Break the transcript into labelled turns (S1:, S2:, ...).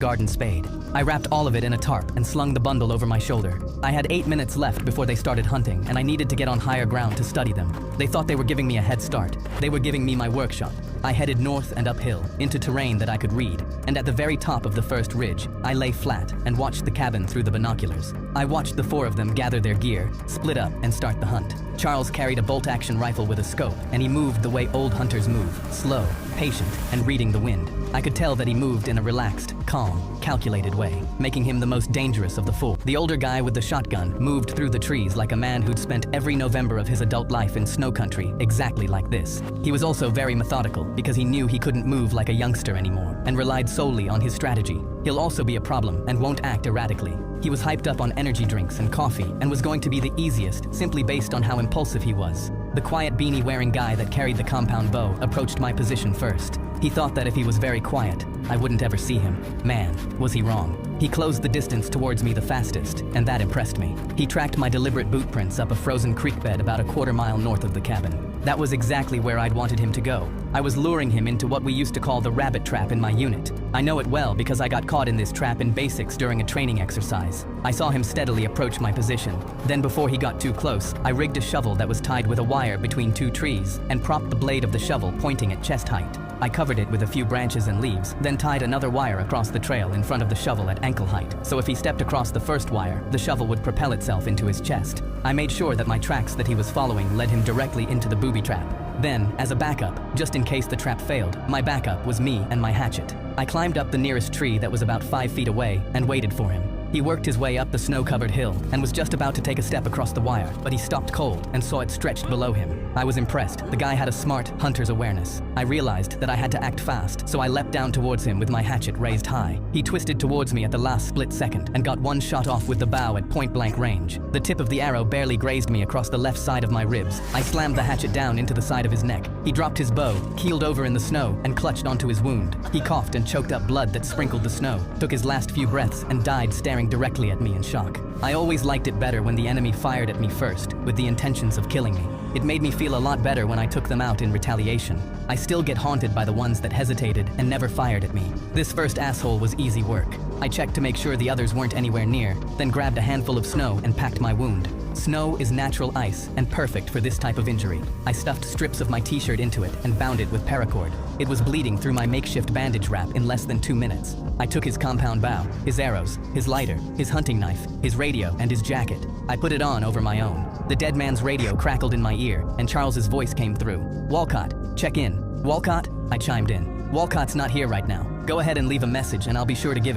S1: garden spade. I wrapped all of it in a tarp and slung the bundle over my shoulder. I had 8 minutes left before they started hunting, and I needed to get on higher ground to study them. They thought they were giving me a head start. They were giving me my workshop. I headed north and uphill, into terrain that I could read, and at the very top of the first ridge, I lay flat and watched the cabin through the binoculars. I watched the 4 of them gather their gear, split up, and start the hunt. Charles carried a bolt-action rifle with a scope, and he moved the way old hunters move, slow, patient, and reading the wind. I could tell that he moved in a relaxed, calm, calculated way, making him the most dangerous of the 4. The older guy with the shotgun moved through the trees like a man who'd spent every November of his adult life in snow country exactly like this. He was also very methodical because he knew he couldn't move like a youngster anymore and relied solely on his strategy. He'll also be a problem and won't act erratically. He was hyped up on energy drinks and coffee and was going to be the easiest simply based on how impulsive he was. The quiet beanie-wearing guy that carried the compound bow approached my position first. He thought that if he was very quiet, I wouldn't ever see him. Man, was he wrong. He closed the distance towards me the fastest, and that impressed me. He tracked my deliberate boot prints up a frozen creek bed about a quarter-mile north of the cabin. That was exactly where I'd wanted him to go. I was luring him into what we used to call the rabbit trap in my unit. I know it well because I got caught in this trap in basics during a training exercise. I saw him steadily approach my position. Then before he got too close, I rigged a shovel that was tied with a wire between 2 trees and propped the blade of the shovel pointing at chest height. I covered it with a few branches and leaves, then tied another wire across the trail in front of the shovel at ankle height, so if he stepped across the first wire, the shovel would propel itself into his chest. I made sure that my tracks that he was following led him directly into the booby trap. Then, as a backup, just in case the trap failed, my backup was me and my hatchet. I climbed up the nearest tree that was about 5 feet away and waited for him. He worked his way up the snow-covered hill and was just about to take a step across the wire, but he stopped cold and saw it stretched below him. I was impressed. The guy had a smart hunter's awareness. I realized that I had to act fast, so I leapt down towards him with my hatchet raised high. He twisted towards me at the last split second and got one shot off with the bow at point-blank range. The tip of the arrow barely grazed me across the left side of my ribs. I slammed the hatchet down into the side of his neck. He dropped his bow, keeled over in the snow, and clutched onto his wound. He coughed and choked up blood that sprinkled the snow, took his last few breaths, and died staring directly at me in shock. I always liked it better when the enemy fired at me first, with the intentions of killing me. It made me feel a lot better when I took them out in retaliation. I still get haunted by the ones that hesitated and never fired at me. This first asshole was easy work. I checked to make sure the others weren't anywhere near, then grabbed a handful of snow and packed my wound. Snow is natural ice and perfect for this type of injury. I stuffed strips of my t-shirt into it and bound it with paracord. It was bleeding through my makeshift bandage wrap in less than 2 minutes. I took his compound bow, his arrows, his lighter, his hunting knife, his radio, and his jacket. I put it on over my own. The dead man's radio crackled in my ear, and Charles's voice came through. "Walcott, check in." "Walcott?" I chimed in. "Walcott's not here right now. Go ahead and leave a message and I'll be sure to give it."